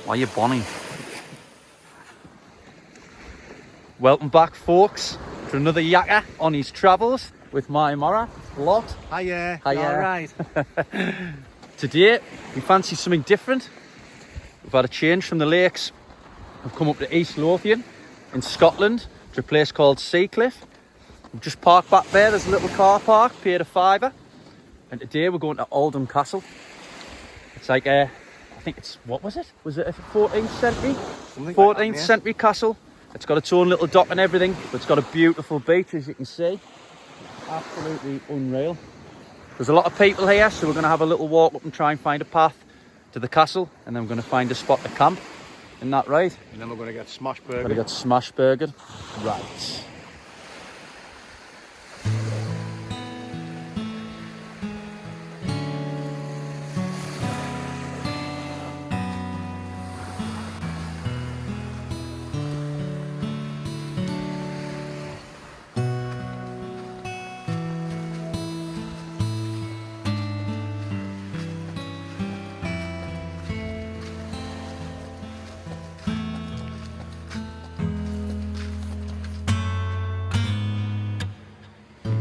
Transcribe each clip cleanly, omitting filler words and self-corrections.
Why are you bonning? Welcome back, folks, to another Yacker on his travels with my Mara lot. Hiya. Hiya. All right. Today, we fancy something different. We've had a change from the lakes. We've come up to East Lothian in Scotland to a place called Seacliff. We've just parked back there. There's a little car park, paid a £5. And today we're going to Auldhame Castle. It's like I think it's, what was it? Was it a 14th century? Something 14th like that, yeah. century castle. It's got its own little dock and everything, but it's got a beautiful beach, as you can see. Absolutely unreal. There's a lot of people here, so we're going to have a little walk up and try and find a path to the castle, and then we're going to find a spot to camp. Isn't that right? And then we're going to get smash We're going burger. to get smash burgered. Right.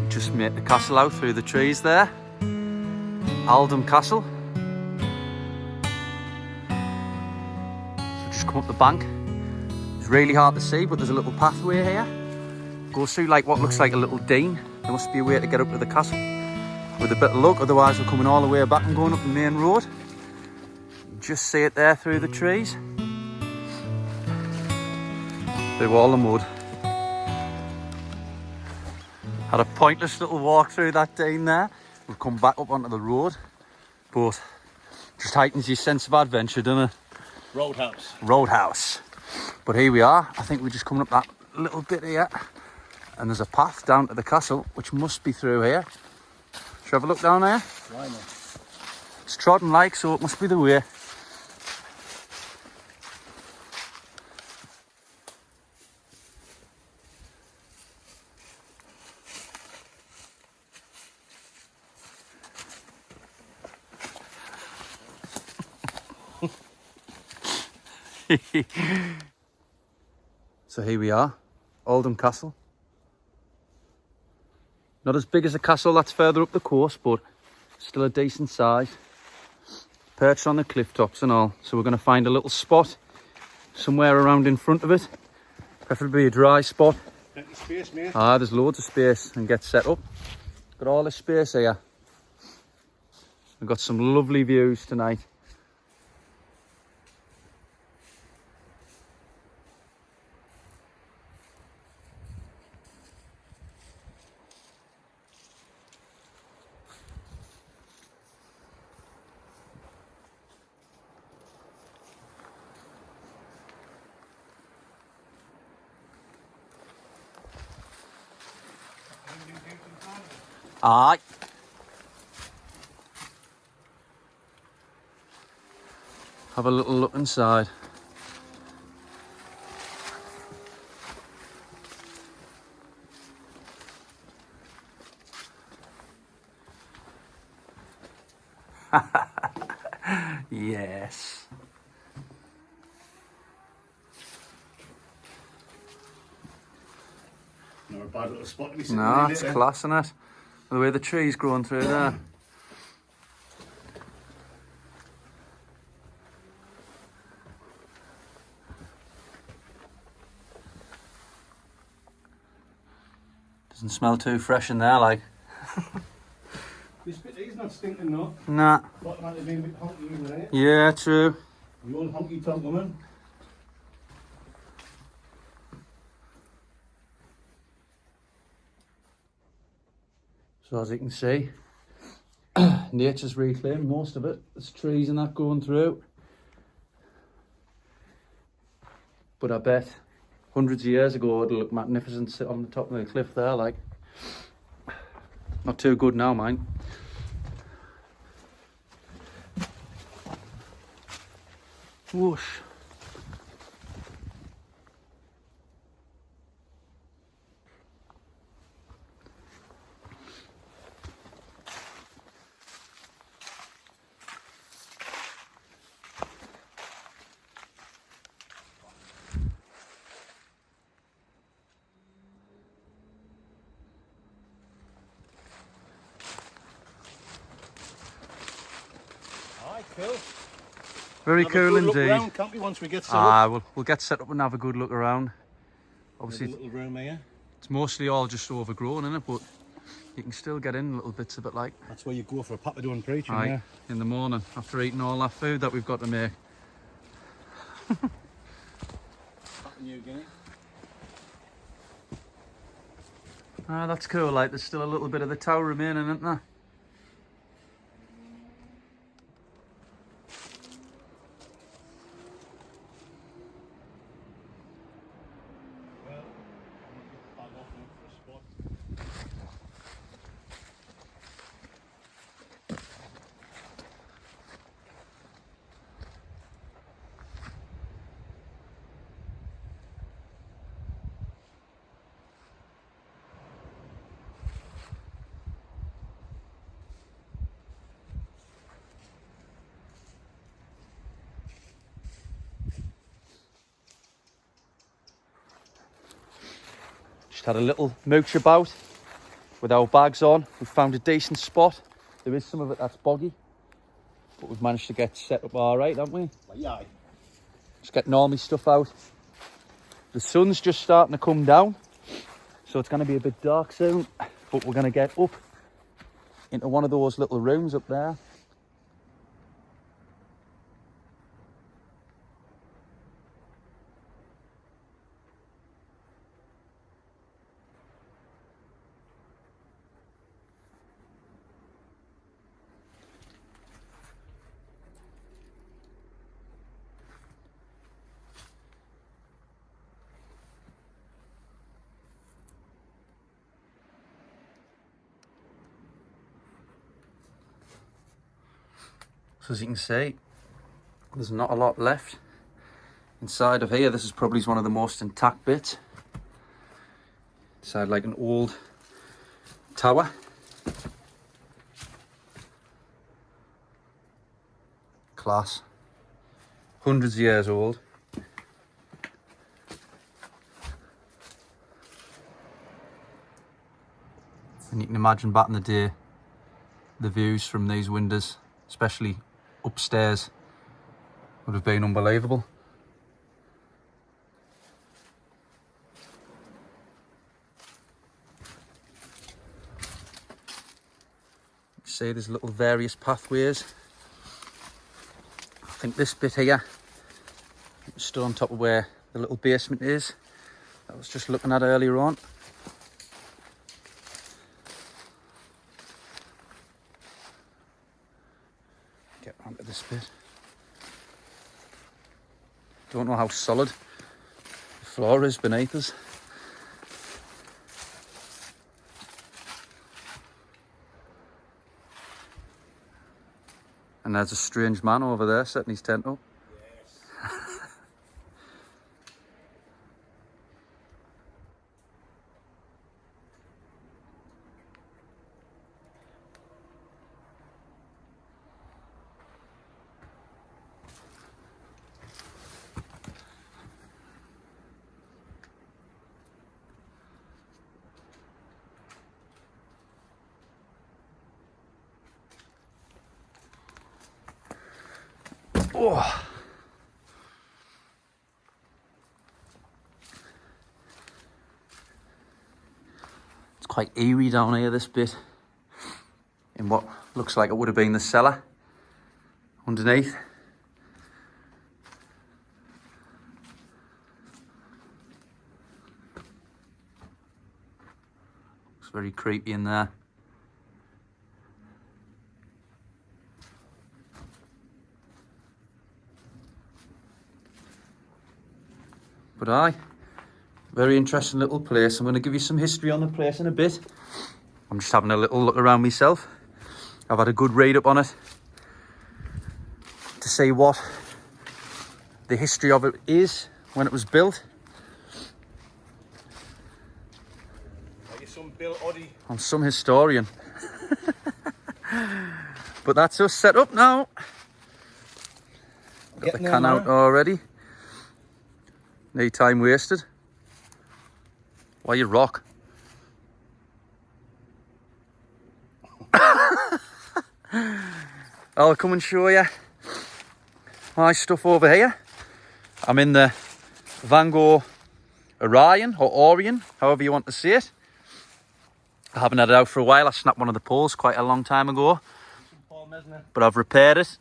Just made the castle out through the trees there. Auldhame Castle. So just come up the bank. It's really hard to see, but there's a little pathway here. Goes through like what looks like a little dean. There must be a way to get up to the castle with a bit of luck, otherwise we're coming all the way back and going up the main road. You just see it there through the trees. Through all the mud. Had a pointless little walk through that dean there. We've come back up onto the road, but just heightens your sense of adventure, doesn't it? Roadhouse. Roadhouse. But here we are. I think we're just coming up that little bit here, and there's a path down to the castle, which must be through here. Should we have a look down there? Why not? It's trodden like, so it must be the way. So here we are, Auldhame Castle. Not as big as the castle that's further up the coast, but still a decent size. Perched on the cliff tops and all. So we're going to find a little spot somewhere around in front of it. Preferably a dry spot. Plenty of space, mate. There's loads of space and get set up. Got all the space here. We've got some lovely views tonight. Aye. Have a little look inside. Yes. Not a bad little spot to be sitting No, in, it's is it? class, isn't it? The way the trees growing through there. Doesn't smell too fresh in there, like. This bit he's not stinking, no. Nah. What might have been a bit honky, isn't it? Yeah, true. The old honky tonk woman. So as you can see, nature's reclaimed most of it. There's trees and that going through. But I bet hundreds of years ago it'd look magnificent sit on the top of the cliff there, like. Not too good now, mind. Whoosh. Cool. Very Have a cool good look indeed. around, can't we, once we get set up? We'll get set up and have a good look around. There's a Obviously, little room here. it's mostly all just overgrown, isn't it? But you can still get in little bits of it, like. That's where you go for a papa doing preaching, Aye, yeah. in the morning after eating all that food that we've got to make. Papua New Guinea. That's cool. Like, there's still a little bit of the tower remaining, isn't there? Well, I'm gonna get the bag off now for a spot. Just had a little mooch about with our bags on. We found a decent spot. There is some of it that's boggy, but we've managed to get set up all right, haven't we? Yeah. Just getting all my stuff out. The sun's just starting to come down, so it's going to be a bit dark soon, but we're going to get up into one of those little rooms up there. So as you can see, there's not a lot left inside of here. This is probably one of the most intact bits. Inside like an old tower. Class. Hundreds of years old. And you can imagine back in the day, the views from these windows, especially upstairs, would have been unbelievable. You see there's little various pathways. I think this bit here stood on top of where the little basement is that I was just looking at earlier on. Get onto this bit. Don't know how solid the floor is beneath us. And there's a strange man over there setting his tent up. Yes. Oh. It's quite eerie down here, this bit, in what looks like it would have been the cellar underneath. Looks very creepy in there. But aye, very interesting little place. I'm going to give you some history on the place in a bit. I'm just having a little look around myself. I've had a good read up on it to see what the history of it is when it was built. Like you're some Bill Oddie. I'm some historian. But that's us set up now. Got the can out already. No time wasted. Why you rock? I'll come and show you my stuff over here. I'm in the Vangor Orion, or Orion, however you want to say it. I haven't had it out for a while. I snapped one of the poles quite a long time ago, but I've repaired it.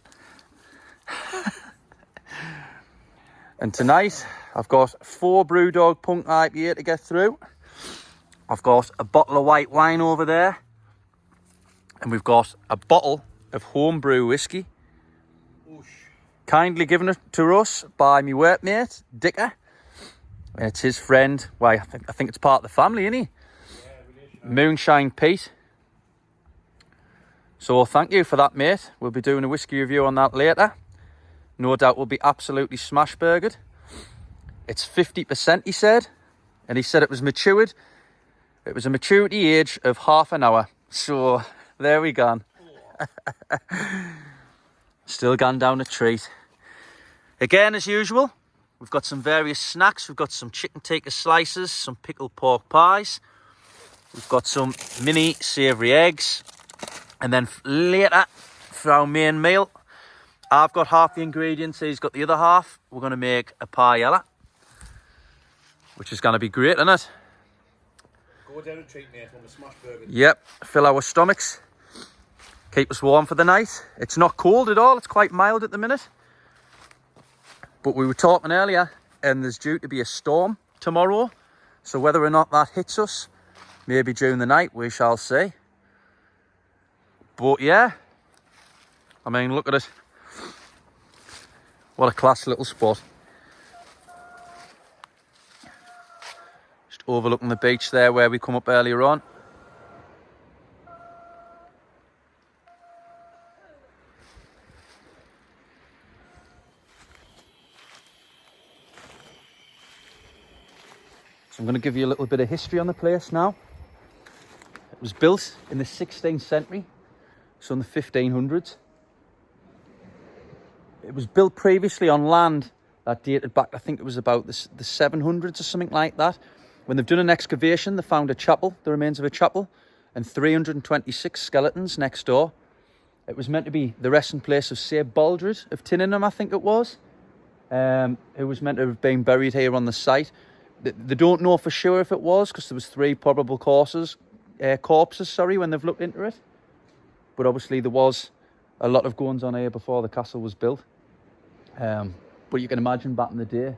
And tonight I've got 4 Brewdog Punk IPA to get through. I've got a bottle of white wine over there, and we've got a bottle of homebrew whiskey, kindly given it to us by my workmate Yacker. And it's his friend. Why, I think it's part of the family, isn't he? Moonshine Pete. So thank you for that, mate. We'll be doing a whiskey review on that later. No doubt we'll be absolutely smash burgered. It's 50%, he said, and he said it was matured. It was a maturity age of half an hour. So there we go. Still gone down a treat. Again, as usual, we've got some various snacks. We've got some chicken tikka slices, some pickled pork pies. We've got some mini savoury eggs. And then later, for our main meal, I've got half the ingredients, he's got the other half. We're going to make a paella, which is going to be great, isn't it? Go down and treat, mate, on the smash burger. Yep, fill our stomachs. Keep us warm for the night. It's not cold at all, it's quite mild at the minute. But we were talking earlier, and there's due to be a storm tomorrow. So whether or not that hits us, maybe during the night, we shall see. But yeah, I mean, look at it. What a class little spot. Just overlooking the beach there where we come up earlier on. So I'm going to give you a little bit of history on the place now. It was built in the 16th century, so in the 1500s. It was built previously on land that dated back, I think it was about the 700s or something like that. When they've done an excavation, they found a chapel, the remains of a chapel, and 326 skeletons next door. It was meant to be the resting place of Sir Baldred of Tinningham, I think it was. Who was meant to have been buried here on the site. They don't know for sure if it was, because there was 3 probable corpses, when they've looked into it. But obviously there was a lot of goings on here before the castle was built. But you can imagine back in the day,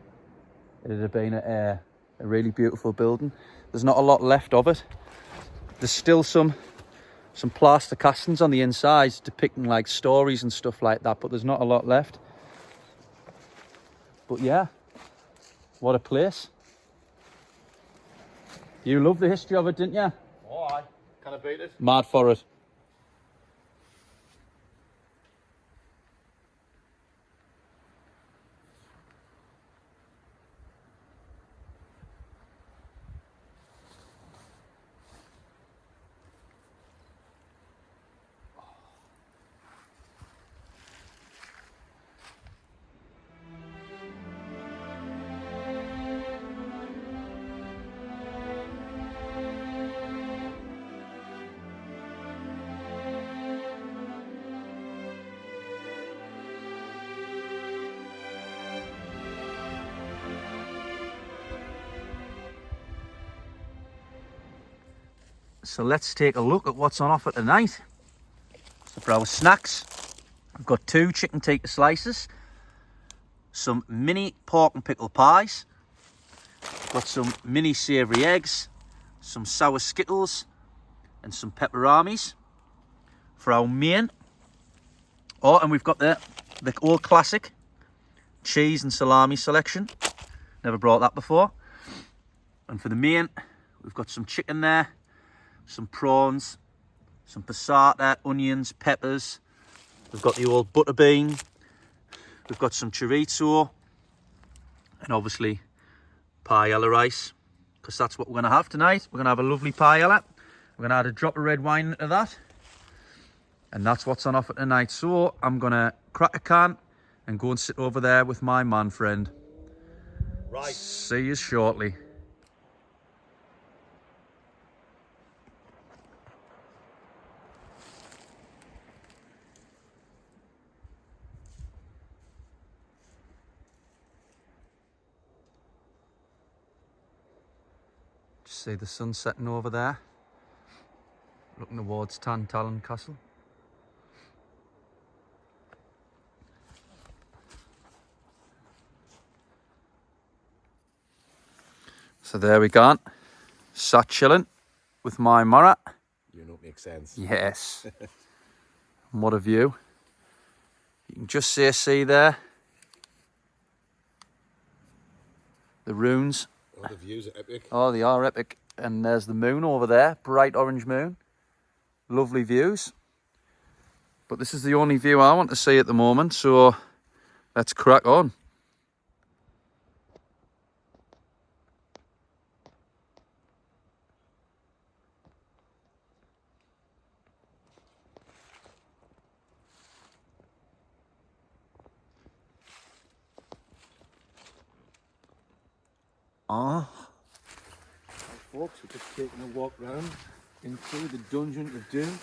it would have been a really beautiful building. There's not a lot left of it. There's still some plaster castings on the inside depicting like stories and stuff like that, but there's not a lot left. But yeah, what a place. You love the history of it, didn't you? Oh, aye. Can I beat it? Mad for it. So let's take a look at what's on offer tonight. So for our snacks, I've got 2 chicken tikka slices, some mini pork and pickle pies, got some mini savoury eggs, some sour skittles, and some pepperamis. For our main, and we've got the old classic cheese and salami selection. Never brought that before. And for the main, we've got some chicken there, some prawns, some passata, onions, peppers. We've got the old butter bean. We've got some chorizo. And obviously, paella rice. Because that's what we're going to have tonight. We're going to have a lovely paella. We're going to add a drop of red wine into that. And that's what's on offer tonight. So, I'm going to crack a can and go and sit over there with my man friend. Right. See you shortly. See the sun setting over there, looking towards Tantallon Castle. So there we go, sat chilling with my Morat. You know, it makes sense. Yes. And what a view. You can just see there. The ruins. Oh, the views are epic. Oh, they are epic. And there's the moon over there, bright orange moon. Lovely views. But this is the only view I want to see at the moment, so let's crack on. Folks, we're just taking a walk round into the Dungeon of Doom.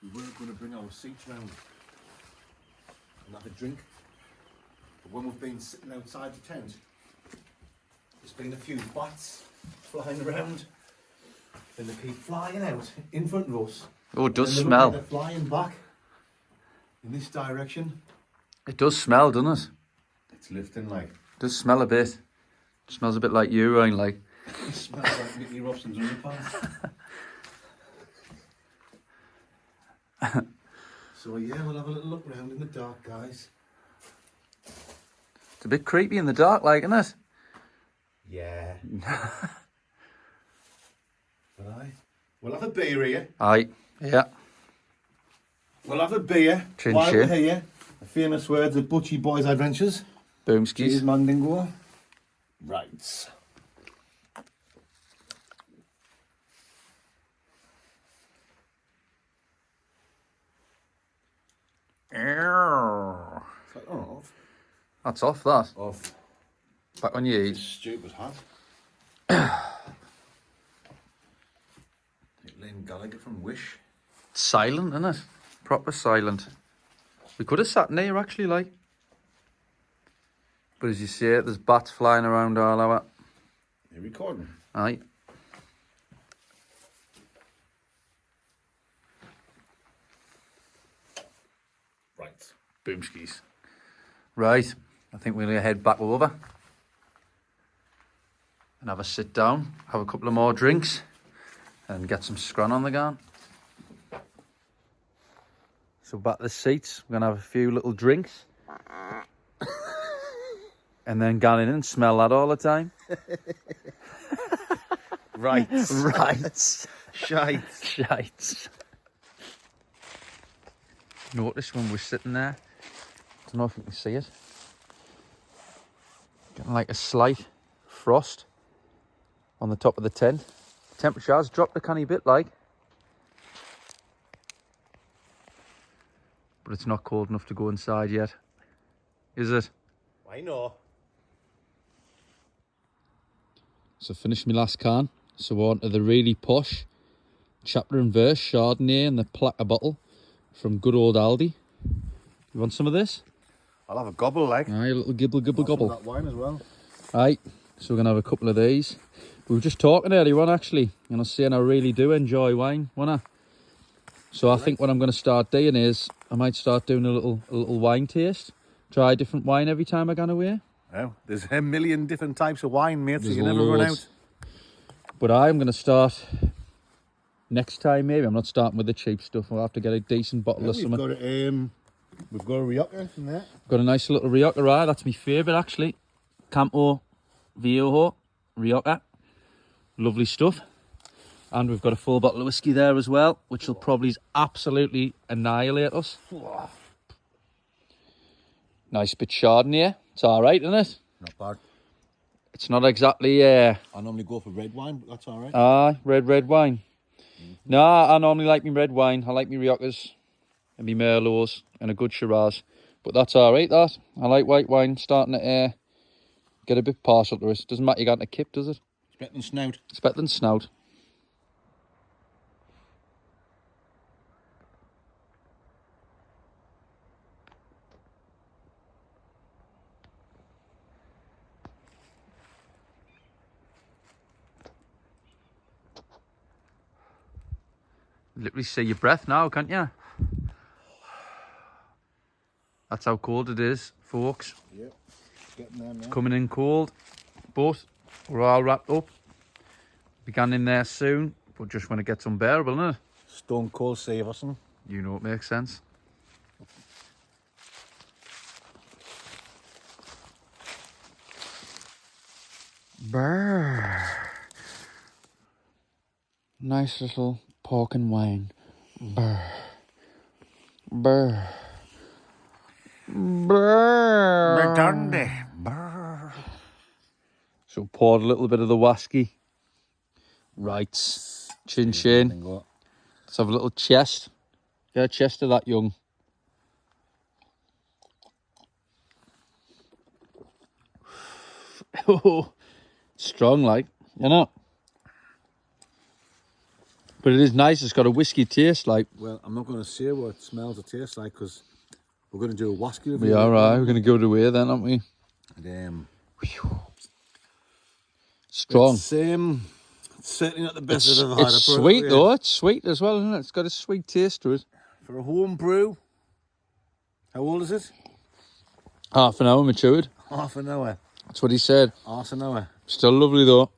We were going to bring our seats round and have a drink, but when we've been sitting outside the tent, there's been a few bats flying around, and they keep flying out in front of us. Oh, it does and smell. they're flying back in this direction. It does smell, doesn't it? It's lifting like. It does smell a bit. It smells a bit like urine, like. It smells like Mickey Robson's underpants. So yeah, we'll have a little look round in the dark, guys. It's a bit creepy in the dark, like, isn't it? Yeah. But we'll have a beer here. Aye, yeah. We'll have a beer Chin while chin. we're here. The famous words of Butchie Boys Adventures. Boomskis. Cheers, Mandingo. Right. Ow. Oh, That's off, that. off. Back on your This ears. stupid hat. Lynn Gallagher from Wish. It's silent, isn't it? Proper silent. We could have sat near, actually, like. But as you see it, there's bats flying around all over. You recording? Aye. Right. Boomskis. Right. I think we're going to head back over and have a sit down, have a couple of more drinks, and get some scran on the gun. So back to the seats, we're going to have a few little drinks. And then go in and smell that all the time. Right. Right. Shite. Shite. Notice when we're sitting there, I don't know if you can see it, getting like a slight frost on the top of the tent. Temperature has dropped a canny bit, like, but it's not cold enough to go inside yet, is it? I know. So finished my last can, so we're on to the really posh chapter and verse Chardonnay in the platter bottle from good old Aldi. You want some of this? I'll have a gobble, like. Aye, a little gibble gibble Some of gobble. that wine as well. Aye, so we're going to have a couple of these. We were just talking earlier on, actually, and I was saying I really do enjoy wine, won't I? So I think what I'm going to start doing is I might start doing a little wine taste. Try a different wine every time I go away. Oh, there's a million different types of wine, mate, so There's you never run out. loads. But I'm going to start next time, maybe. I'm not starting with the cheap stuff. I'll have to get a decent bottle Yeah, of something. we've got a Yacker in there. Got a nice little Rioja rye. That's my favourite, actually. Campo Viejo Rioja. Lovely stuff. And we've got a full bottle of whiskey there as well, which will probably absolutely annihilate us. Nice bit Chardonnay. It's all right, isn't it? Not bad. It's not exactly... I normally go for red wine, but that's all right. red wine. No, I normally like me red wine. I like me Riojas and me Merlots and a good Shiraz. But that's all right, that. I like white wine starting to get a bit partial to it. Doesn't matter you got a kip, does it? It's better than snout. It's better than snout. Literally see your breath now, can't you? That's how cold it is, folks. Yep. Getting there, man. Coming in cold, but we're all wrapped up. Began in there soon, but just when it gets unbearable, isn't it? Stone cold save us. You know it makes sense. Brrr. Nice little pork and wine. Brrr. Brrr. Brrr. Brrr. So poured a little bit of the whiskey. Right. Chin chin. Let's have a little chest. Get a chest of that young. Oh, strong like, you know. But it is nice, it's got a whiskey taste like. Well, I'm not going to say what it smells or tastes like because we're going to do a whiskey review. We are, right, we're going to give it away then, aren't we? And, strong. It's certainly not the best I've ever had. It's sweet though, it's sweet as well, isn't it? It's got a sweet taste to it. For a home brew, how old is it? Half an hour matured. Half an hour. That's what he said. Half an hour. Still lovely though.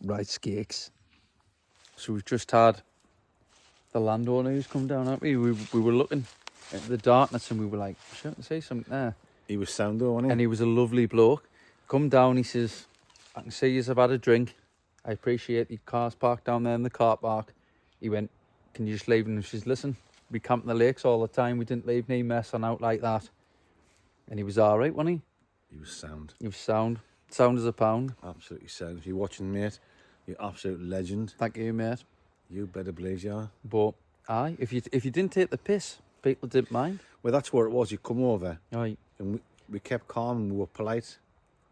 Right, skakes. So we've just had the landowner who's come down, haven't we? We were looking at the darkness and we were like, shouldn't I say something there? He was sound though, wasn't he? And he was a lovely bloke. Come down, he says, I can see you've had a drink. I appreciate the car's parked down there in the car park. He went, can you just leave? And she says, listen, we camp in the lakes all the time. We didn't leave any mess on out like that. And he was all right, wasn't he? He was sound. He was sound. Sound as a pound. Absolutely sound. If you're watching, mate, you're absolute legend. Thank you, mate. You better believe you are. But, aye, if you didn't take the piss, people didn't mind. Well, that's what it was. You come over. Aye. And we kept calm and we were polite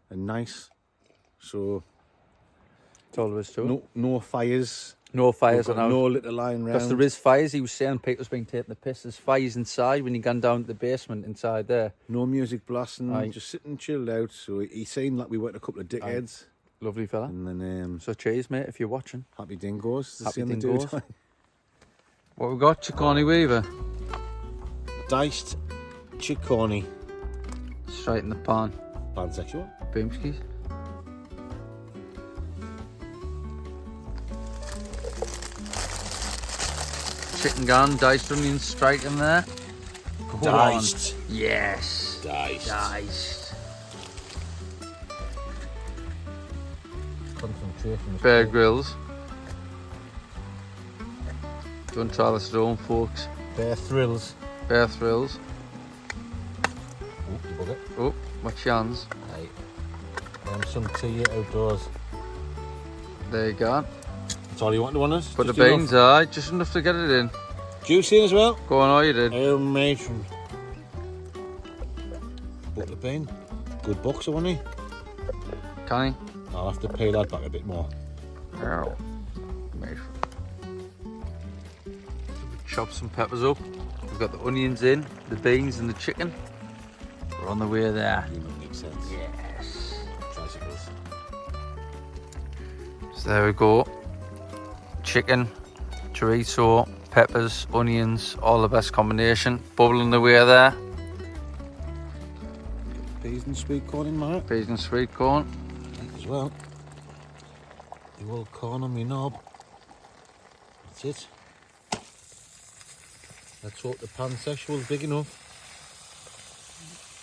and nice. So... That's all there is to it. No fires. No fires on out. No little line round. Because there is fires. He was saying people's been taking the piss. There's fires inside when you gone down to the basement inside there. No music blasting. Aye. Just sitting chilled out. So he seemed like we weren't a couple of dickheads. Aye. Lovely fella. And then So cheers, mate, if you're watching. happy dingoes. Happy dingoes. What we got? Chickoni Weaver. Diced chickoni. Straight in the pan. Pansexual. Boomskis. Chicken gun, diced onions straight in there. Go Diced. on. Yes. Diced. Diced. Concentration. Bear Grylls. Don't try this at home, folks. Bear thrills. Bear Thrills. Oh, you bugger. Oh, my chance. Aye. Some tea outdoors. There you go. That's all you want to want us? Put the Just beans, enough? aye, just enough to get it in. Juicy as well? Go on, all you did. Oh, matron. Put the bean. Good boxer, wasn't he? Can I'll have to pay that back a bit more. he? Oh, mate. Chop some peppers up. We've got the onions in, the beans and the chicken. We're on the way there. You make sense. Yes. Tricycles. So there we go. Chicken, chorizo, peppers, onions, all the best combination. Bubbling the way there. Peas and sweet corn in my Peas and sweet corn. as well. The old corn on me knob. That's it. Let's hope the pansexual's big enough.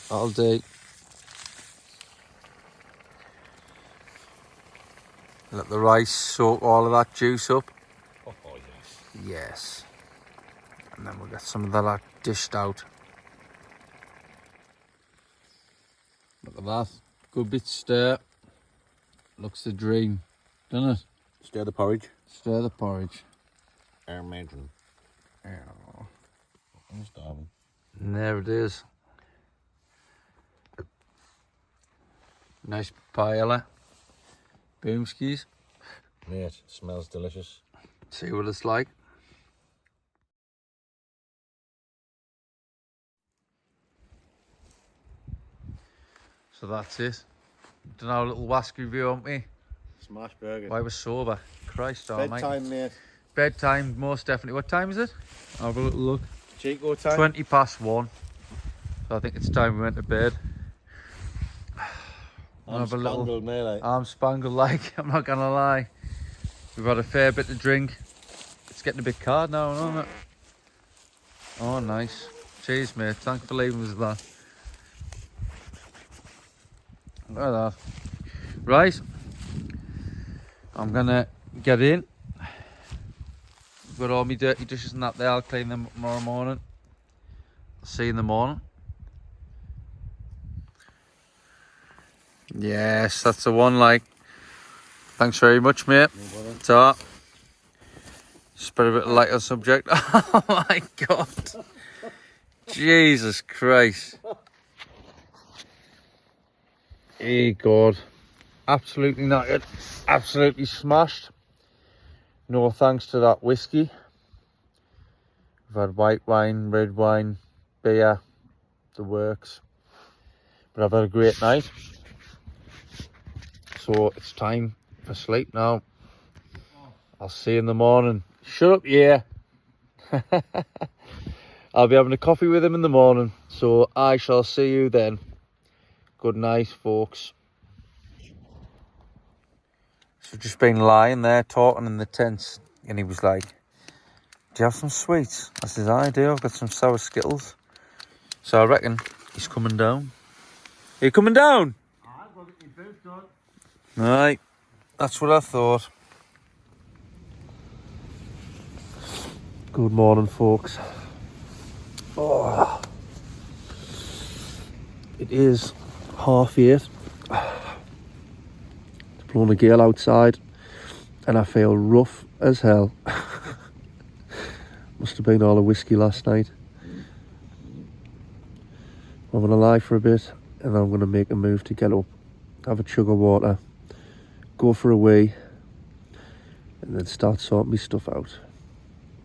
All day. Let the rice soak all of that juice up. Oh, yes. Yes. And then we'll get some of that dished out. Look at that. Good bit stir. Looks a dream, doesn't it? Stir the porridge. Stir the porridge. Imagine. Oh. I'm starving. And there it is. Nice paella. Boomskis. Mate, smells delicious. See what it's like. So that's it. Done our little wask review, haven't we? Smash burger. Why we're sober. Christ almighty. Bedtime, mate. Bedtime, most definitely. What time is it? I'll have a little look. Chico time. 20 past 1. So I think it's time we went to bed. I'll have a little. Spangled, mate, like. I'm spangled like, I'm not gonna lie. We've had a fair bit to drink. It's getting a bit cold now, isn't it? Oh, nice. Cheers, mate. Thanks for leaving us that. Look at that. Right. I'm gonna get in. I've got all my dirty dishes and that there. I'll clean them tomorrow morning. I'll see you in the morning. Yes, that's the one, like. Thanks very much, mate. No Ta. Spread a bit of light on the subject. Oh my God. Jesus Christ. Hey God. Absolutely knackered. Absolutely smashed. No thanks to that whiskey. We've had white wine, red wine, beer, the works. But I've had a great night. So it's time for sleep now. I'll see you in the morning. Shut up, yeah. I'll be having a coffee with him in the morning. So I shall see you then. Good night, folks. So just been lying there talking in the tent, and he was like, do you have some sweets? I said, I do. I've got some sour Skittles. So I reckon he's coming down. Are you coming down? I've got your boots on. Right, that's what I thought. Good morning, folks. Oh, it is 8:30. It's blowing a gale outside, and I feel rough as hell. Must have been all the whiskey last night. I'm gonna lie for a bit, and I'm gonna make a move to get up, have a chug of water, go for a wee, and then start sorting my stuff out.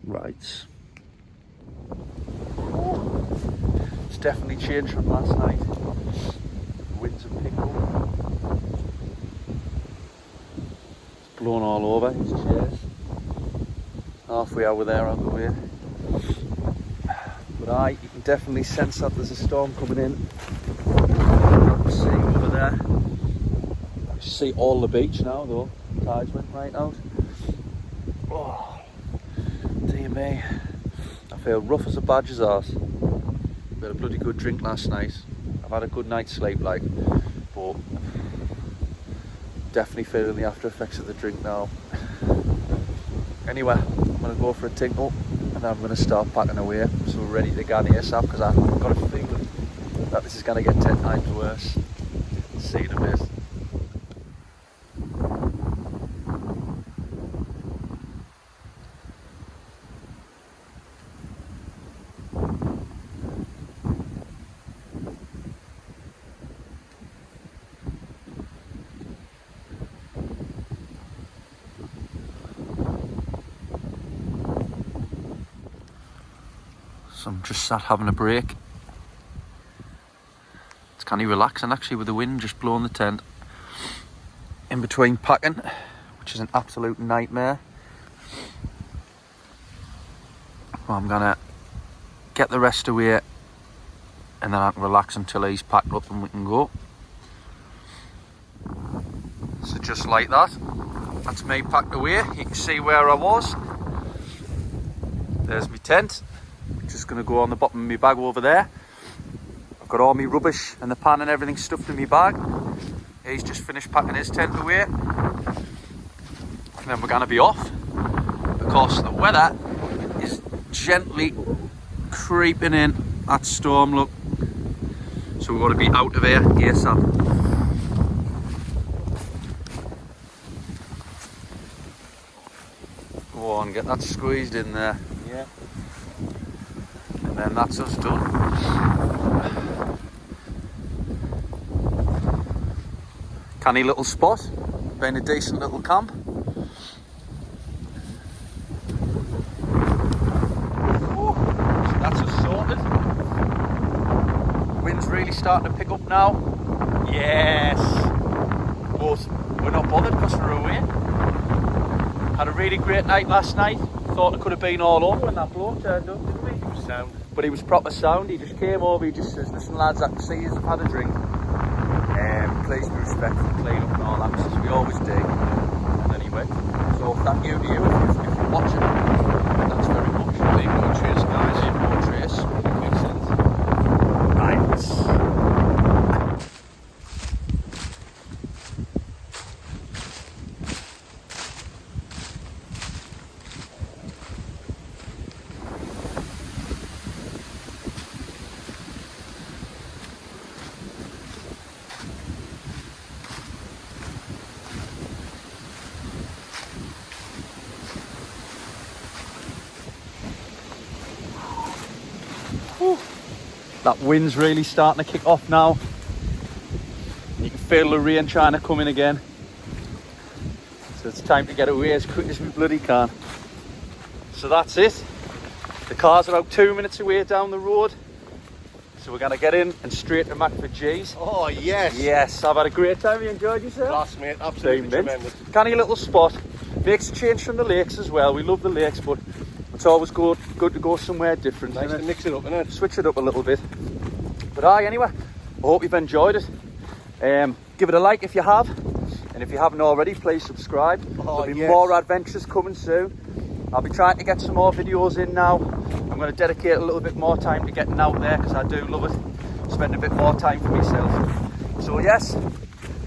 Right. It's definitely changed from last night. The winds have picked up. It's blown all over his chairs. Halfway over there on the way. But you can definitely sense that there's a storm coming in. See over there. You see all the beach now though. Tides went right out. Oh, dear me. I feel rough as a badger's arse. We had a bloody good drink last night. I've had a good night's sleep, like, but definitely feeling the after effects of the drink now. Anyway, I'm gonna go for a tinkle and I'm gonna start packing away so we're ready to go ASAP, because I've got a feeling that this is gonna get 10 times worse. See you in a bit. So I'm just sat having a break. It's kind of relaxing actually, with the wind just blowing the tent. In between packing, which is an absolute nightmare. Well, I'm gonna get the rest away and then I can relax until he's packed up and we can go. So just like that, that's me packed away. You can see where I was. There's my tent. Just going to go on the bottom of my bag over there. I've got all my rubbish and the pan and everything stuffed in my bag. He's just finished packing his tent away. And then we're going to be off, because the weather is gently creeping in. That storm, look. So we've got to be out of here ASAP. Go on, get that squeezed in there. Yeah. And then that's us done. Canny little spot, been a decent little camp. Ooh, that's us sorted. Wind's really starting to pick up now. Yes. But we're not bothered because we're away. Had a really great night last night. thought it could have been all over when that bloke turned up, didn't we? It was sound. But he was proper sound. He just came over, he just says, listen lads, I can see you've had a drink. Please be respectful, clean up and all that. Says, we always do. And then he went. So thank you to you if you're watching. That's very much. Leave no trace, guys. Leave no trace. Makes sense. Right. Whew. That wind's really starting to kick off now. You can feel the rain trying to come in again. So it's time to get away as quick as we bloody can. So that's it. The car's about 2 minutes away down the road. So we're going to get in and straight to Macford G's. Oh, yes. Yes, I've had a great time. You enjoyed yourself? Last mate, absolutely tremendous. Canny little spot. Makes a change from the lakes as well. We love the lakes, but it's always good to go somewhere different. Nice to mix it up, innit? Switch it up a little bit. But anyway, I hope you've enjoyed it. Give it a like if you have. And if you haven't already, please subscribe. Oh, There'll be yes. more adventures coming soon. I'll be trying to get some more videos in now. I'm going to dedicate a little bit more time to getting out there because I do love it. Spend a bit more time for myself. So yes,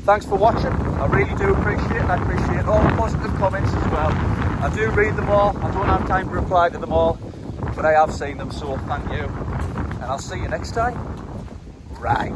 thanks for watching. I really do appreciate it. I appreciate all the positive comments as well. I do read them all. I don't have time to reply to them all, but I have seen them, so thank you. And I'll see you next time. Right.